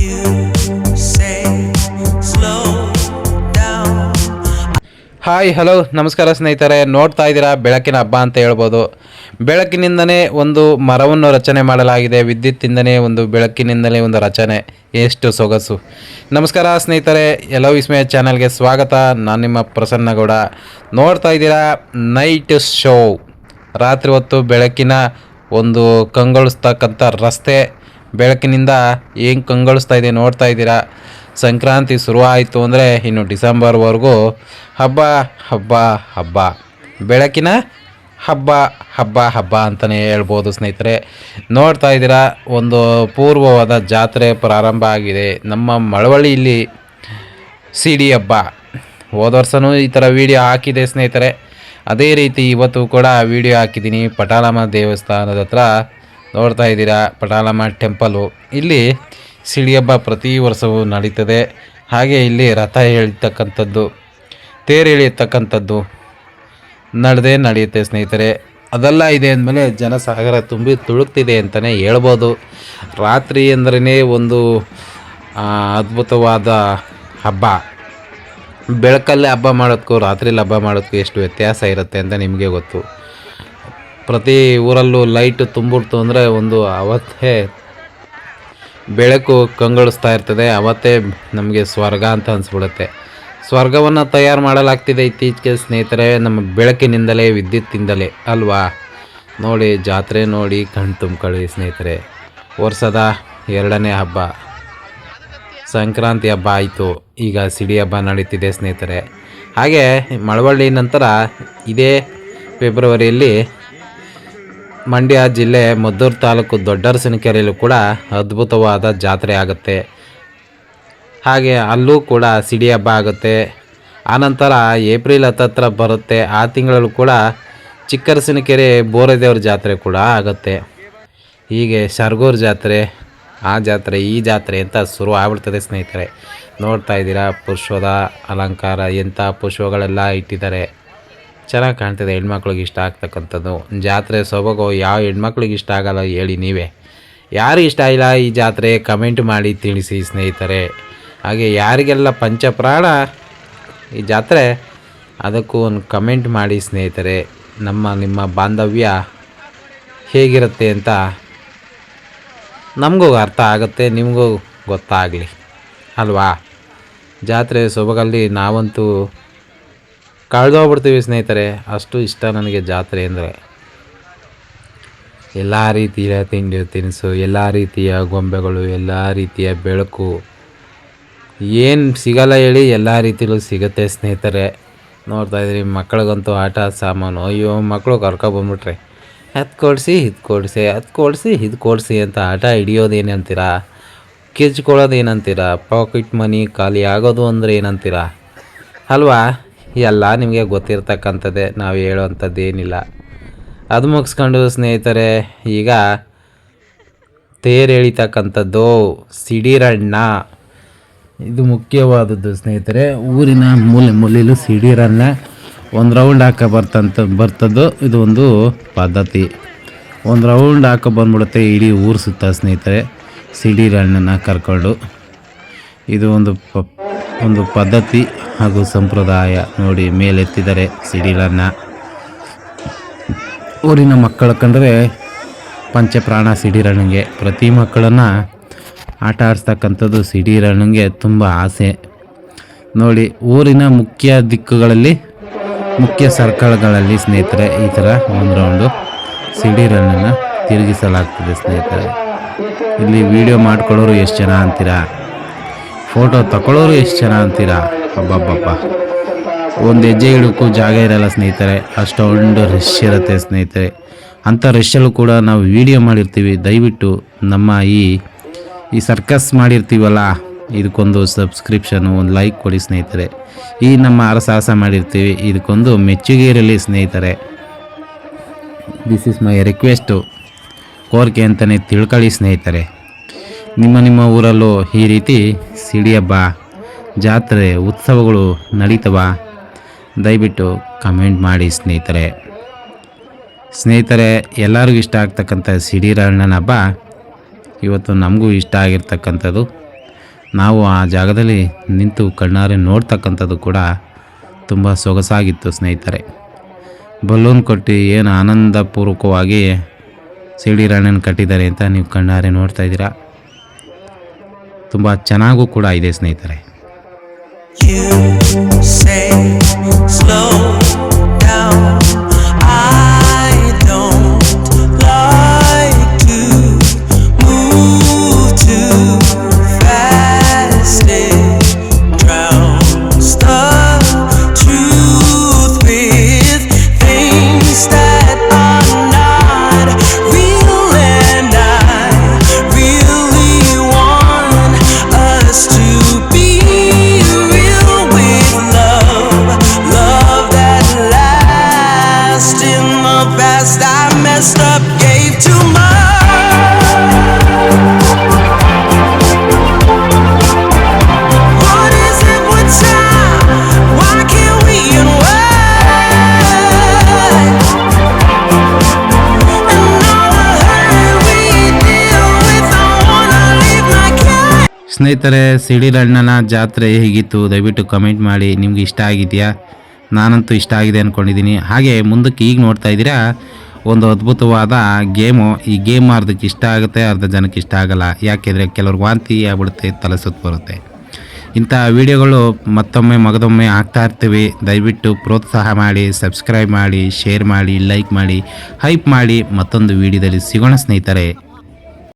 you say slow down. Hi hello ನಮಸ್ಕಾರ ಸ್ನೇಹಿತರೆ, ನೋಡ್ತಾ ಇದ್ದೀರಾ ಬೆಳಕಿನ ಹಬ್ಬ ಅಂತ ಹೇಳ್ಬೋದು. ಬೆಳಕಿನಿಂದನೇ ಒಂದು ಮರವನ್ನು ರಚನೆ ಮಾಡಲಾಗಿದೆ, ವಿದ್ಯುತ್ತಿಂದನೇ ಒಂದು ಬೆಳಕಿನಿಂದಲೇ ಒಂದು ರಚನೆ. ಎಷ್ಟು ಸೊಗಸು. ನಮಸ್ಕಾರ ಸ್ನೇಹಿತರೆ, ಎಲ್ಲೋ ವಿಸ್ಮಯ ಚಾನಲ್ಗೆ ಸ್ವಾಗತ. ನಾನು ನಿಮ್ಮ ಪ್ರಸನ್ನಗೌಡ. ನೋಡ್ತಾ ಇದ್ದೀರಾ ನೈಟ್ ಶೋ, ರಾತ್ರಿ ಹೊತ್ತು ಬೆಳಕಿನ ಒಂದು ಕಂಗೊಳಿಸ್ತಕ್ಕಂಥ ರಸ್ತೆ. ಬೆಳಕಿನಿಂದ ಹೆಂಗೆ ಕಂಗೊಳಿಸ್ತಾ ಇದೆ ನೋಡ್ತಾ ಇದ್ದೀರಾ. ಸಂಕ್ರಾಂತಿ ಶುರುವಾಯಿತು ಅಂದರೆ ಇನ್ನು ಡಿಸೆಂಬರ್ವರೆಗೂ ಹಬ್ಬ ಹಬ್ಬ ಹಬ್ಬ, ಬೆಳಕಿನ ಹಬ್ಬ ಹಬ್ಬ ಹಬ್ಬ ಅಂತಲೇ ಹೇಳ್ಬೋದು ಸ್ನೇಹಿತರೆ. ನೋಡ್ತಾ ಇದ್ದೀರಾ, ಒಂದು ಪೂರ್ವವಾದ ಜಾತ್ರೆ ಪ್ರಾರಂಭ ಆಗಿದೆ ನಮ್ಮ ಮಳವಳ್ಳಿಯಲ್ಲಿ. ಸಿಡಿ ಹಬ್ಬ ಹೋದ ವರ್ಷವೂ ಈ ಥರ ವೀಡಿಯೋ ಹಾಕಿದೆ ಸ್ನೇಹಿತರೆ. ಅದೇ ರೀತಿ ಇವತ್ತು ಕೂಡ ವೀಡಿಯೋ ಹಾಕಿದ್ದೀನಿ. ಪಟಾಲಮ್ಮ ದೇವಸ್ಥಾನದ ಹತ್ರ ನೋಡ್ತಾ ಇದ್ದೀರಾ, ಪಟಾಲಮ್ಮ ಟೆಂಪಲು. ಇಲ್ಲಿ ಸಿಡಿ ಹಬ್ಬ ಪ್ರತಿ ವರ್ಷವೂ ನಡೀತದೆ. ಹಾಗೆ ಇಲ್ಲಿ ರಥ ಎಳಿತಕ್ಕಂಥದ್ದು, ತೇರು ಎಳೆಯತಕ್ಕಂಥದ್ದು ನಡೆಯುತ್ತೆ ಸ್ನೇಹಿತರೆ. ಅದೆಲ್ಲ ಇದೆ ಅಂದಮೇಲೆ ಜನಸಾಗರ ತುಂಬಿ ತುಳುಕ್ತಿದೆ ಅಂತಲೇ ಹೇಳ್ಬೋದು. ರಾತ್ರಿ ಅಂದ್ರೇ ಒಂದು ಅದ್ಭುತವಾದ ಹಬ್ಬ. ಬೆಳಕಲ್ಲೇ ಹಬ್ಬ ಮಾಡೋದಕ್ಕೂ ರಾತ್ರಿಲಿ ಹಬ್ಬ ಮಾಡೋದಕ್ಕೂ ಎಷ್ಟು ವ್ಯತ್ಯಾಸ ಇರುತ್ತೆ ಅಂತ ನಿಮಗೆ ಗೊತ್ತು. ಪ್ರತಿ ಊರಲ್ಲೂ ಲೈಟ್ ತುಂಬಿಡ್ತು ಅಂದರೆ ಒಂದು ಅವತ್ತೇ ಬೆಳಕು ಕಂಗೊಳಿಸ್ತಾ ಇರ್ತದೆ. ಅವತ್ತೇ ನಮಗೆ ಸ್ವರ್ಗ ಅಂತ ಅನಿಸ್ಬಿಡುತ್ತೆ. ಸ್ವರ್ಗವನ್ನು ತಯಾರು ಮಾಡಲಾಗ್ತಿದೆ ಇತ್ತೀಚೆಗೆ ಸ್ನೇಹಿತರೆ, ನಮ್ಮ ಬೆಳಕಿನಿಂದಲೇ, ವಿದ್ಯುತ್ತಿಂದಲೇ ಅಲ್ವಾ. ನೋಡಿ ಜಾತ್ರೆ ನೋಡಿ ಕಣ್ ತುಂಬ್ಕೊಳ್ಳಿ ಸ್ನೇಹಿತರೆ. ವರ್ಷದ 2ನೇ ಹಬ್ಬ ಸಂಕ್ರಾಂತಿ ಹಬ್ಬ ಆಯಿತು, ಈಗ ಸಿಡಿ ಹಬ್ಬ ನಡೀತಿದೆ ಸ್ನೇಹಿತರೆ. ಹಾಗೆ ಮಳವಳ್ಳಿ ನಂತರ ಇದೇ ಫೆಬ್ರವರಿಯಲ್ಲಿ ಮಂಡ್ಯ ಜಿಲ್ಲೆ ಮದ್ದೂರು ತಾಲೂಕು ದೊಡ್ಡರಸಿನಕೆರೆಯಲ್ಲೂ ಕೂಡ ಅದ್ಭುತವಾದ ಜಾತ್ರೆ ಆಗುತ್ತೆ. ಹಾಗೆ ಅಲ್ಲೂ ಕೂಡ ಸಿಡಿ ಹಬ್ಬ ಆಗುತ್ತೆ. ಆನಂತರ ಏಪ್ರಿಲ್ 10 ಬರುತ್ತೆ. ಆ ತಿಂಗಳಲ್ಲೂ ಕೂಡ ಚಿಕ್ಕರಸಿನಕೆರೆ ಬೋರೆದೇವ್ರ ಜಾತ್ರೆ ಕೂಡ ಆಗುತ್ತೆ. ಹೀಗೆ ಸರಗೂರು ಜಾತ್ರೆ, ಆ ಜಾತ್ರೆ, ಈ ಜಾತ್ರೆ ಅಂತ ಶುರು ಆಗ್ಬಿಡ್ತದೆ ಸ್ನೇಹಿತರೆ. ನೋಡ್ತಾ ಇದ್ದೀರಾ ಪುಷ್ಪದ ಅಲಂಕಾರ, ಎಂಥ ಪುಷ್ಪಗಳೆಲ್ಲ ಇಟ್ಟಿದ್ದಾರೆ. ಚೆನ್ನಾಗಿ ಕಾಣ್ತದೆ, ಹೆಣ್ಮಕ್ಳಿಗೆ ಇಷ್ಟ ಆಗ್ತಕ್ಕಂಥದ್ದು. ಜಾತ್ರೆ ಸೊಬಗು ಯಾವ ಹೆಣ್ಮಕ್ಳಿಗೆ ಇಷ್ಟ ಆಗಲ್ಲ ಹೇಳಿ ನೀವೇ. ಯಾರಿಗೆ ಇಷ್ಟ ಇಲ್ಲ ಈ ಜಾತ್ರೆ ಕಮೆಂಟ್ ಮಾಡಿ ತಿಳಿಸಿ ಸ್ನೇಹಿತರೆ. ಹಾಗೆ ಯಾರಿಗೆಲ್ಲ ಪಂಚಪ್ರಾಣ ಈ ಜಾತ್ರೆ ಅದಕ್ಕೂ ಒಂದು ಕಮೆಂಟ್ ಮಾಡಿ ಸ್ನೇಹಿತರೆ. ನಿಮ್ಮ ಬಾಂಧವ್ಯ ಹೇಗಿರುತ್ತೆ ಅಂತ ನಮಗೂ ಅರ್ಥ ಆಗುತ್ತೆ, ನಿಮಗೂ ಗೊತ್ತಾಗಲಿ ಅಲ್ವಾ. ಜಾತ್ರೆ ಸೊಬಗಲ್ಲಿ ನಾವಂತೂ ಕಳೆದೋಗ್ಬಿಡ್ತೀವಿ ಸ್ನೇಹಿತರೆ, ಅಷ್ಟು ಇಷ್ಟ ನನಗೆ ಜಾತ್ರೆ ಅಂದರೆ. ಎಲ್ಲ ರೀತಿಯ ತಿಂಡಿ ತಿನಿಸು, ಎಲ್ಲ ರೀತಿಯ ಗೊಂಬೆಗಳು, ಎಲ್ಲ ರೀತಿಯ ಬೆಳಕು, ಏನು ಸಿಗಲ್ಲ ಹೇಳಿ ಎಲ್ಲ ರೀತಿಯಲ್ಲೂ ಸಿಗುತ್ತೆ ಸ್ನೇಹಿತರೆ. ನೋಡ್ತಾಯಿದ್ರಿ ಮಕ್ಕಳಿಗಂತೂ ಆಟ ಸಾಮಾನು. ಅಯ್ಯೋ ಮಕ್ಕಳು ಕರ್ಕೊಬಂದ್ಬಿಟ್ರೆ ಅದು ಕೊಡಿಸಿ ಇದು ಕೊಡಿಸಿ, ಅದು ಕೊಡಿಸಿ ಇದು ಕೊಡಿಸಿ ಅಂತ ಆಟ ಹಿಡಿಯೋದೇನಂತೀರಾ, ಕಿರ್ಚ್ಕೊಳ್ಳೋದು ಏನಂತೀರಾ, ಪಾಕೆಟ್ ಮನಿ ಖಾಲಿ ಆಗೋದು ಅಂದರೆ ಏನಂತೀರಾ ಅಲ್ವಾ. ಎಲ್ಲ ನಿಮಗೆ ಗೊತ್ತಿರ್ತಕ್ಕಂಥದ್ದೇ, ನಾವು ಹೇಳೋವಂಥದ್ದು ಏನಿಲ್ಲ. ಅದು ಮುಗಿಸ್ಕೊಂಡು ಸ್ನೇಹಿತರೆ ಈಗ ತೇರು ಎಳಿತಕ್ಕಂಥದ್ದು ಸಿಡಿರಣ್ಣ. ಇದು ಮುಖ್ಯವಾದದ್ದು ಸ್ನೇಹಿತರೆ. ಊರಿನ ಮೂಲೆಯಲ್ಲೂ ಸಿಡಿರಣ್ಣ ಒಂದು ರೌಂಡ್ ಹಾಕೋ ಬರ್ತದ್ದು. ಇದು ಒಂದು ಪದ್ಧತಿ. ಒಂದು ರೌಂಡ್ ಹಾಕೋ ಬಂದ್ಬಿಡುತ್ತೆ ಇಡೀ ಊರು ಸುತ್ತ ಸ್ನೇಹಿತರೆ, ಸಿಡಿರಣ್ಣನ ಕರ್ಕೊಂಡು. ಇದು ಒಂದು ಪದ್ಧತಿ ಹಾಗೂ ಸಂಪ್ರದಾಯ. ನೋಡಿ ಮೇಲೆತ್ತಿದ್ದಾರೆ ಸಿಡಿರಣ್ಣ. ಊರಿನ ಮಕ್ಕಳ ಕಂಡ್ರೆ ಪಂಚಪ್ರಾಣ ಸಿಡಿರಣ್ಣಂಗೆ. ಪ್ರತಿ ಮಕ್ಕಳನ್ನು ಆಟ ಆಡಿಸ್ತಕ್ಕಂಥದ್ದು ಸಿಡಿರಣ್ಣಂಗೆ ತುಂಬ ಆಸೆ. ನೋಡಿ ಊರಿನ ಮುಖ್ಯ ದಿಕ್ಕುಗಳಲ್ಲಿ, ಮುಖ್ಯ ಸರ್ಕಲ್ಗಳಲ್ಲಿ ಸ್ನೇಹಿತರೆ ಈ ಥರ ಒಂದು ರೌಂಡು ಸಿಡಿರಣ್ಣನ ತಿರುಗಿಸಲಾಗ್ತದೆ ಸ್ನೇಹಿತರೆ. ಇಲ್ಲಿ ವಿಡಿಯೋ ಮಾಡ್ಕೊಳ್ಳೋರು ಎಷ್ಟು ಜನ ಅಂತೀರಾ, ಫೋಟೋ ತಗೊಳ್ಳೋರು ಎಷ್ಟು ಜನ ಅಂತೀರಾ. ಹಬ್ಬಬ್ಬಬ್ಬ, ಒಂದು ಹೆಜ್ಜೆ ಇಡೋಕ್ಕೂ ಜಾಗ ಇರಲ್ಲ ಸ್ನೇಹಿತರೆ, ಅಷ್ಟೊಂದು ರಶ್ ಇರುತ್ತೆ ಸ್ನೇಹಿತರೆ. ಅಂಥ ರಶ್ಶಲ್ಲೂ ಕೂಡ ನಾವು ವಿಡಿಯೋ ಮಾಡಿರ್ತೀವಿ. ದಯವಿಟ್ಟು ನಮ್ಮ ಈ ಸರ್ಕಸ್ ಮಾಡಿರ್ತೀವಲ್ಲ, ಇದಕ್ಕೊಂದು ಸಬ್ಸ್ಕ್ರಿಪ್ಷನು, ಒಂದು ಲೈಕ್ ಕೊಡಿ ಸ್ನೇಹಿತರೆ. ಈ ನಮ್ಮ ಸಾಹಸ ಮಾಡಿರ್ತೀವಿ, ಇದಕ್ಕೊಂದು ಮೆಚ್ಚುಗೆ ಇರಲಿ ಸ್ನೇಹಿತರೆ. ದಿಸ್ ಇಸ್ ಮೈ ರಿಕ್ವೆಸ್ಟು, ಕೋರಿಕೆ ಅಂತಲೇ ತಿಳ್ಕೊಳ್ಳಿ ಸ್ನೇಹಿತರೆ. ನಿಮ್ಮ ಊರಲ್ಲೂ ಈ ರೀತಿ ಸಿಡಿ ಹಬ್ಬ, ಜಾತ್ರೆ, ಉತ್ಸವಗಳು ನಡೀತವ? ದಯವಿಟ್ಟು ಕಮೆಂಟ್ ಮಾಡಿ ಸ್ನೇಹಿತರೆ. ಎಲ್ಲರಿಗೂ ಇಷ್ಟ ಆಗ್ತಕ್ಕಂಥ ಸಿಡಿರಣ್ಣನ ಹಬ್ಬ ಇವತ್ತು ನಮಗೂ ಇಷ್ಟ ಆಗಿರ್ತಕ್ಕಂಥದ್ದು. ನಾವು ಆ ಜಾಗದಲ್ಲಿ ನಿಂತು ಕಣ್ಣಾರೆ ನೋಡ್ತಕ್ಕಂಥದ್ದು ಕೂಡ ತುಂಬ ಸೊಗಸಾಗಿತ್ತು ಸ್ನೇಹಿತರೆ. ಬಲೂನ್ ಕೊಟ್ಟು ಏನು ಆನಂದಪೂರ್ವಕವಾಗಿ ಸಿಡಿ ರಾಣನ ಕಟ್ಟಿದ್ದಾರೆ ಅಂತ ನೀವು ಕಣ್ಣಾರೆ ನೋಡ್ತಾ ಇದ್ದೀರಾ. ತುಂಬ ಚೆನ್ನಾಗೂ ಕೂಡ ಇದೆ ಸ್ನೇಹಿತರೆ. You say slow down. I don't like to move too fast. It drowns the truth with things that are not real, and I really want us to be real with love that lasts. In the past I messed up, gave too much. What is it with time? Why can't we unwind? And all the hurt we deal with, I wanna leave my cat. ಸ್ನೇಹಿತರೆ, ಸಿಡಿಲಣ್ಣನ ಜಾತ್ರೆ ಹೇಗಿತ್ತು ದಯವಿಟ್ಟು comment ಮಾಡಿ. ನಿಮ್ಗೆ ಇಷ್ಟ ಆಗಿದೆಯಾ? ನಾನಂತೂ ಇಷ್ಟ ಆಗಿದೆ ಅಂದ್ಕೊಂಡಿದ್ದೀನಿ. ಹಾಗೆ ಮುಂದಕ್ಕೆ ಈಗ ನೋಡ್ತಾ ಇದ್ದೀರಾ ಒಂದು ಅದ್ಭುತವಾದ ಗೇಮು. ಈ ಗೇಮ್ ಅರ್ಧಕ್ಕೆ ಇಷ್ಟ ಆಗುತ್ತೆ, ಅರ್ಧ ಜನಕ್ಕೆ ಇಷ್ಟ ಆಗಲ್ಲ. ಯಾಕೆಂದರೆ ಕೆಲವ್ರಿಗೆ ವಾಂತಿ ಆಗ್ಬಿಡುತ್ತೆ, ತಲೆ ಸುತ್ತು ಬರುತ್ತೆ. ಇಂಥ ವಿಡಿಯೋಗಳು ಮತ್ತೊಮ್ಮೆ ಮಗದೊಮ್ಮೆ ಆಗ್ತಾ ಇರ್ತೀವಿ. ದಯವಿಟ್ಟು ಪ್ರೋತ್ಸಾಹ ಮಾಡಿ, ಸಬ್ಸ್ಕ್ರೈಬ್ ಮಾಡಿ, ಶೇರ್ ಮಾಡಿ, ಲೈಕ್ ಮಾಡಿ, ಹೈಪ್ ಮಾಡಿ. ಮತ್ತೊಂದು ವಿಡಿಯೋದಲ್ಲಿ ಸಿಗೋಣ ಸ್ನೇಹಿತರೆ.